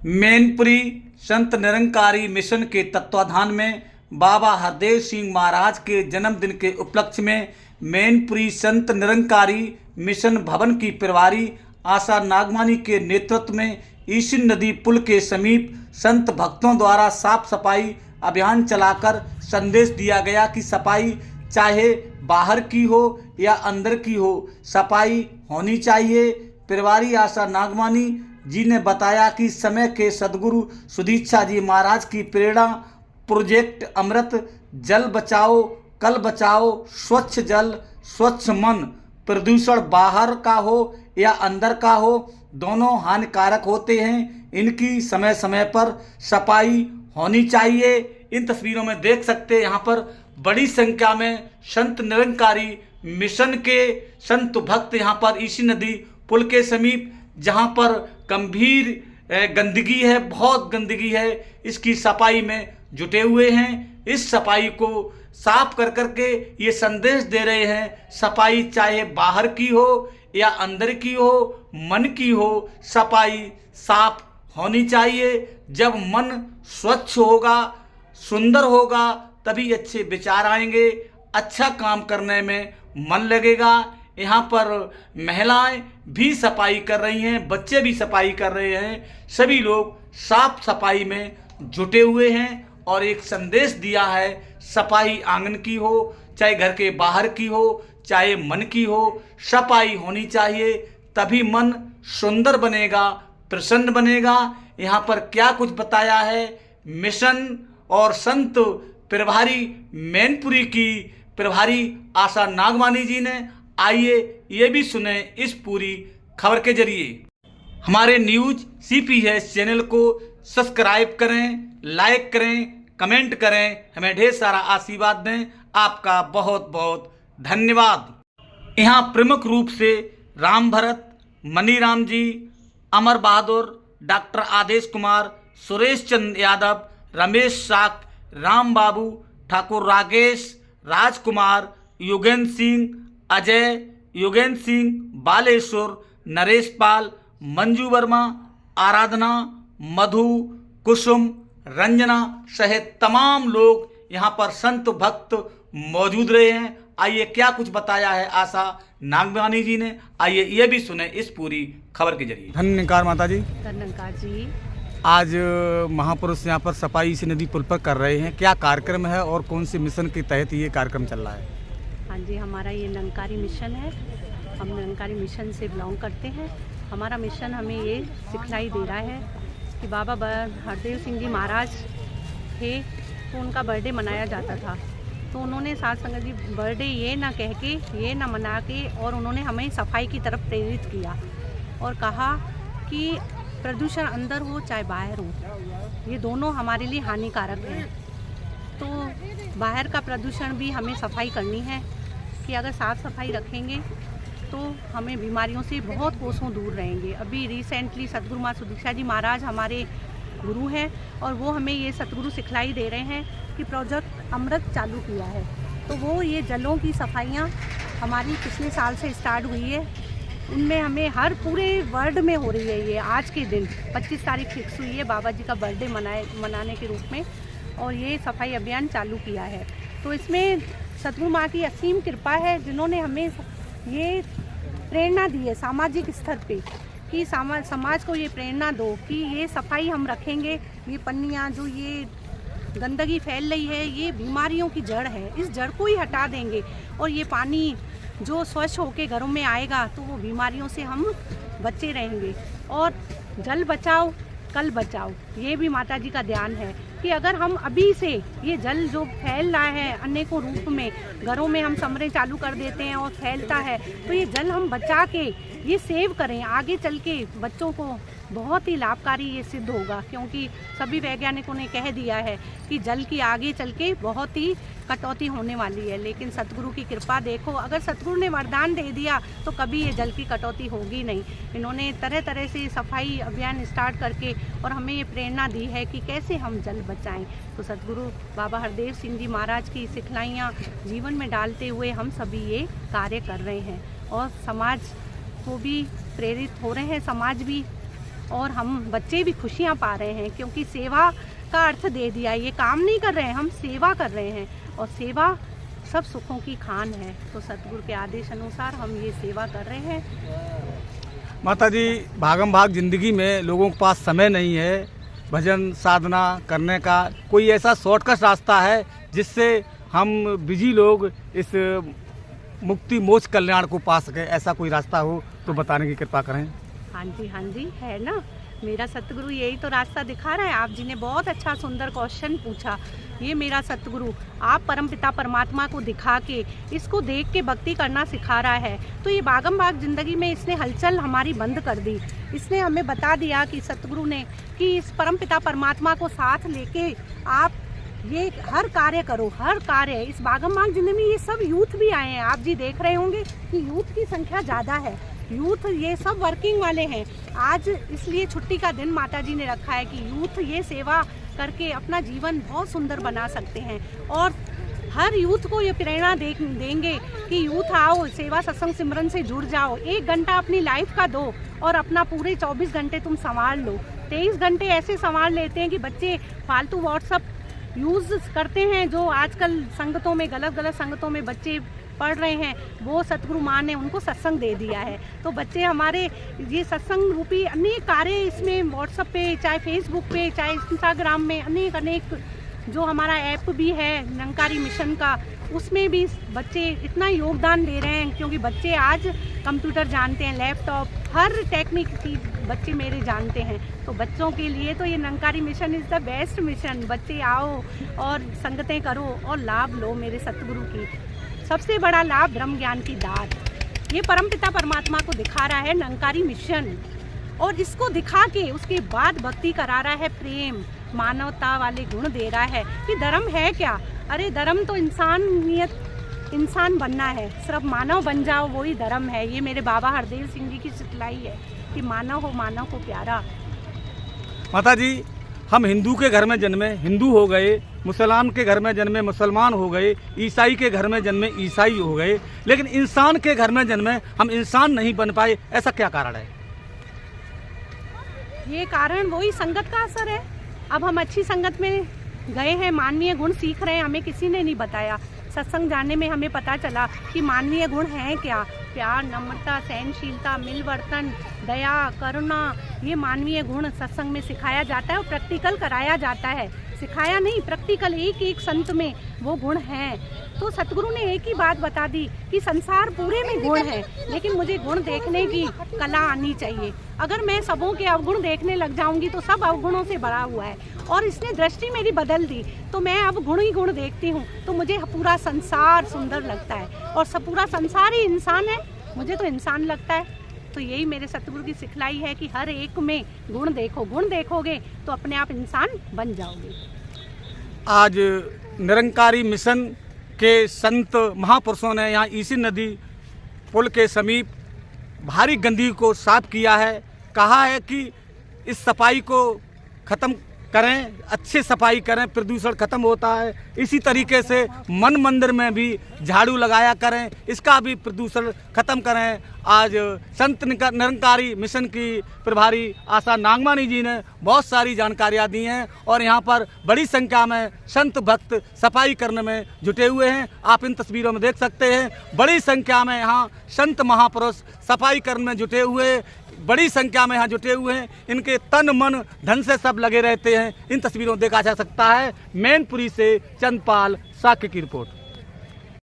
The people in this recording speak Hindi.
मैनपुरी संत निरंकारी मिशन के तत्वाधान में बाबा हरदेव सिंह महाराज के जन्मदिन के उपलक्ष्य में मैनपुरी संत निरंकारी मिशन भवन की प्रभारी आशा नागवानी के नेतृत्व में ईशिन नदी पुल के समीप संत भक्तों द्वारा साफ सफाई अभियान चलाकर संदेश दिया गया कि सफाई चाहे बाहर की हो या अंदर की हो, सफाई होनी चाहिए। प्रभारी आशा नागवानी जी ने बताया कि समय के सदगुरु सुदीक्षा जी महाराज की प्रेरणा प्रोजेक्ट अमृत जल बचाओ कल बचाओ, स्वच्छ जल स्वच्छ मन, प्रदूषण बाहर का हो या अंदर का हो दोनों हानिकारक होते हैं, इनकी समय समय पर सफाई होनी चाहिए। इन तस्वीरों में देख सकते हैं यहाँ पर बड़ी संख्या में संत निरंकारी मिशन के संत भक्त यहाँ पर इसी नदी पुल के समीप जहाँ पर गंभीर गंदगी है, बहुत गंदगी है, इसकी सफाई में जुटे हुए हैं। इस सफाई को साफ कर करके ये संदेश दे रहे हैं, सफाई चाहे बाहर की हो या अंदर की हो, मन की हो, सफाई साफ होनी चाहिए। जब मन स्वच्छ होगा, सुंदर होगा, तभी अच्छे विचार आएंगे, अच्छा काम करने में मन लगेगा। यहाँ पर महिलाएं भी सफाई कर रही हैं, बच्चे भी सफाई कर रहे हैं, सभी लोग साफ सफाई में जुटे हुए हैं और एक संदेश दिया है, सफाई आंगन की हो चाहे घर के बाहर की हो चाहे मन की हो, सफाई होनी चाहिए, तभी मन सुंदर बनेगा, प्रसन्न बनेगा। यहाँ पर क्या कुछ बताया है मिशन और संत प्रभारी मैनपुरी की प्रभारी आशा नागवानी जी ने, आइए ये भी सुने इस पूरी खबर के जरिए। हमारे न्यूज CPS चैनल को सब्सक्राइब करें, लाइक करें, कमेंट करें, हमें ढेर सारा आशीर्वाद दें। आपका बहुत बहुत धन्यवाद। यहाँ प्रमुख रूप से राम भरत, मनीराम जी, अमर बहादुर, डॉक्टर आदेश कुमार, सुरेश चंद्र यादव, रमेश साक, राम बाबू, ठाकुर राकेश, राजकुमार, योगेंद्र सिंह, अजय, योगेंद्र सिंह, बालेश्वर, नरेश पाल, मंजू वर्मा, आराधना, मधु, कुसुम, रंजना सहित तमाम लोग यहाँ पर संत भक्त मौजूद रहे हैं। आइए क्या कुछ बताया है आशा नागवानी जी ने, आइए ये भी सुने इस पूरी खबर के जरिए। धन्यकार माता जी। धन्यकार जी। आज महापुरुष यहाँ पर सफाई इसी नदी पुल पर कर रहे हैं, क्या कार्यक्रम है और कौन से मिशन के तहत ये कार्यक्रम चल रहा है? हाँ जी, हमारा ये निरंकारी मिशन है। हम निरंकारी मिशन से बिलोंग करते हैं। हमारा मिशन हमें ये सिखलाई दे रहा है कि बाबा हरदेव सिंह जी महाराज थे तो उनका बर्थडे मनाया जाता था, तो उन्होंने साथ संगत जी बर्थडे ये ना कह के, ये ना मना के, और उन्होंने हमें सफाई की तरफ प्रेरित किया और कहा कि प्रदूषण अंदर हो चाहे बाहर हो, ये दोनों हमारे लिए हानिकारक हैं। तो बाहर का प्रदूषण भी हमें सफाई करनी है कि अगर साफ़ सफाई रखेंगे तो हमें बीमारियों से बहुत कोसों दूर रहेंगे। अभी रिसेंटली सतगुरु माँ सुदीक्षा जी महाराज हमारे गुरु हैं और वो हमें ये सतगुरु सिखलाई दे रहे हैं कि प्रोजेक्ट अमृत चालू किया है। तो वो ये जलों की सफाइयाँ हमारी पिछले साल से स्टार्ट हुई है, उनमें हमें हर पूरे वर्ल्ड में हो रही है। ये आज के दिन 25 तारीख फिक्स हुई है बाबा जी का बर्थडे मनाने के रूप में, और ये सफाई अभियान चालू किया है। तो इसमें सतगुरु माँ की असीम कृपा है, जिन्होंने हमें ये प्रेरणा दी है सामाजिक स्तर पे कि समाज को ये प्रेरणा दो कि ये सफाई हम रखेंगे, ये पन्नियाँ जो ये गंदगी फैल रही है ये बीमारियों की जड़ है, इस जड़ को ही हटा देंगे और ये पानी जो स्वच्छ होके घरों में आएगा तो वो बीमारियों से हम बचे रहेंगे। और जल बचाओ कल बचाओ, ये भी माता जी का ध्यान है कि अगर हम अभी से ये जल जो फैल रहा है अनेकों रूप में, घरों में हम समरें चालू कर देते हैं और फैलता है, तो ये जल हम बचा के ये सेव करें, आगे चल के बच्चों को बहुत ही लाभकारी ये सिद्ध होगा। क्योंकि सभी वैज्ञानिकों ने कह दिया है कि जल की आगे चल के बहुत ही कटौती होने वाली है, लेकिन सतगुरु की कृपा देखो, अगर सतगुरु ने वरदान दे दिया तो कभी ये जल की कटौती होगी नहीं। इन्होंने तरह तरह से सफाई अभियान स्टार्ट करके और हमें ये प्रेरणा दी है कि कैसे हम जल बचाएं। तो सतगुरु बाबा हरदेव सिंह जी महाराज की सिखलाइयाँ जीवन में डालते हुए हम सभी ये कार्य कर रहे हैं और समाज को भी प्रेरित हो रहे हैं। समाज भी और हम बच्चे भी खुशियाँ पा रहे हैं, क्योंकि सेवा का अर्थ दे दिया। ये काम नहीं कर रहे हैं, हम सेवा कर रहे हैं, और सेवा सब सुखों की खान है। तो सतगुरु के आदेश अनुसार हम ये सेवा कर रहे हैं। माता जी, भागम भाग जिंदगी में लोगों के पास समय नहीं है भजन साधना करने का। कोई ऐसा शॉर्टकट रास्ता है जिससे हम बिजी लोग इस मुक्ति मोक्ष कल्याण को पा सके? ऐसा कोई रास्ता हो तो बताने की कृपा करें। हाँ जी है ना। मेरा सतगुरु यही तो रास्ता दिखा रहा है। आप जी ने बहुत अच्छा सुंदर क्वेश्चन पूछा। ये मेरा सतगुरु आप परमपिता परमात्मा को दिखा के, इसको देख के भक्ति करना सिखा रहा है। तो ये भागम भाग जिंदगी में इसने हलचल हमारी बंद कर दी। इसने हमें बता दिया कि सतगुरु ने कि इस परमपिता परमात्मा को साथ लेके आप ये हर कार्य करो, हर कार्य। इस भागम भाग जिंदगी में ये सब यूथ भी आए हैं। आप जी देख रहे होंगे कि यूथ की संख्या ज़्यादा है। यूथ ये सब वर्किंग वाले हैं। आज इसलिए छुट्टी का दिन माता जी ने रखा है कि यूथ ये सेवा करके अपना जीवन बहुत सुंदर बना सकते हैं। और हर यूथ को ये प्रेरणा देंगे कि यूथ आओ, सेवा सत्संग सिमरन से जुड़ जाओ। 1 घंटा अपनी लाइफ का दो और अपना पूरे 24 घंटे तुम संभाल लो। 23 घंटे ऐसे संभाल लेते हैं कि बच्चे फालतू व्हाट्सअप यूज़ करते हैं, जो आजकल संगतों में गलत संगतों में बच्चे पढ़ रहे हैं। वो सतगुरु माँ ने उनको सत्संग दे दिया है। तो बच्चे हमारे ये सत्संग रूपी अनेक कार्य इसमें व्हाट्सएप पे, चाहे फेसबुक पे, चाहे इंस्टाग्राम में अनेक जो हमारा ऐप भी है निरंकारी मिशन का, उसमें भी बच्चे इतना योगदान दे रहे हैं। क्योंकि बच्चे आज कंप्यूटर जानते हैं, लैपटॉप, हर टेक्निक की बच्चे मेरे जानते हैं। तो बच्चों के लिए तो ये Nirankari mission is the best mission. बच्चे आओ और संगतें करो और लाभ लो मेरे सतगुरु की। सबसे बड़ा लाभ ब्रह्म ज्ञान की दात। ये परमपिता परमात्मा को दिखा रहा है निरंकारी मिशन, और इसको दिखा के उसके बाद भक्ति करा रहा है, प्रेम मानवता वाले गुण दे रहा है। कि धर्म है क्या? अरे धर्म तो इंसान बनना है। सिर्फ मानव बन जाओ, वही धर्म है। ये मेरे बाबा हरदेव सिंह जी की सिखलाई है कि मानव हो मानव को प्यारा। माता जी, हम हिंदू के घर में जन्मे हिंदू हो गए, मुसलमान के घर में जन्मे मुसलमान हो गए, ईसाई के घर में जन्मे ईसाई हो गए, लेकिन इंसान के घर में जन्मे हम इंसान नहीं बन पाए। ऐसा क्या कारण है? ये कारण वही संगत का असर है। अब हम अच्छी संगत में गए हैं, मानवीय गुण सीख रहे हैं, हमें किसी ने नहीं बताया। सत्संग जानने में हमें पता चला कि मानवीय गुण हैं क्या। प्यार, नम्रता, सहनशीलता, मिलवर्तन, दया, करुणा, ये मानवीय गुण सत्संग में सिखाया जाता है और प्रैक्टिकल कराया जाता है। सिखाया नहीं, प्रैक्टिकल एक संत में वो गुण हैं। तो सतगुरु ने एक ही बात बता दी कि संसार पूरे में गुण है, लेकिन मुझे गुण देखने की कला आनी चाहिए। अगर मैं सबों के अवगुण देखने लग जाऊंगी तो सब अवगुणों से भरा हुआ है। और इसने दृष्टि मेरी बदल दी, तो मैं अब गुण ही गुण देखती हूँ, तो मुझे पूरा संसार सुंदर लगता है। और सब पूरा संसार ही इंसान है, मुझे तो इंसान लगता है। तो यही मेरे सतगुरु की सिखलाई है कि हर एक में गुण देखो। गुण देखोगे तो अपने आप इंसान बन जाओगे। आज निरंकारी मिशन के संत महापुरुषों ने यहाँ इसी नदी पुल के समीप भारी गंदगी को साफ किया है। कहा है कि इस सफाई को ख़त्म करें, अच्छी सफाई करें, प्रदूषण खत्म होता है। इसी तरीके से मन मंदिर में भी झाड़ू लगाया करें, इसका भी प्रदूषण खत्म करें। आज संत निरंकारी मिशन की प्रभारी आशा नागवानी जी ने बहुत सारी जानकारियाँ दी हैं और यहाँ पर बड़ी संख्या में संत भक्त सफाई करने में जुटे हुए हैं। आप इन तस्वीरों में देख सकते हैं, बड़ी संख्या में यहाँ संत महापुरुष सफाई करने में जुटे हुए, बड़ी संख्या में यहाँ जुटे हुए हैं। इनके तन मन धन से सब लगे रहते हैं। इन तस्वीरों में देखा जा सकता है। मैनपुरी से चंदपाल साक्य की रिपोर्ट।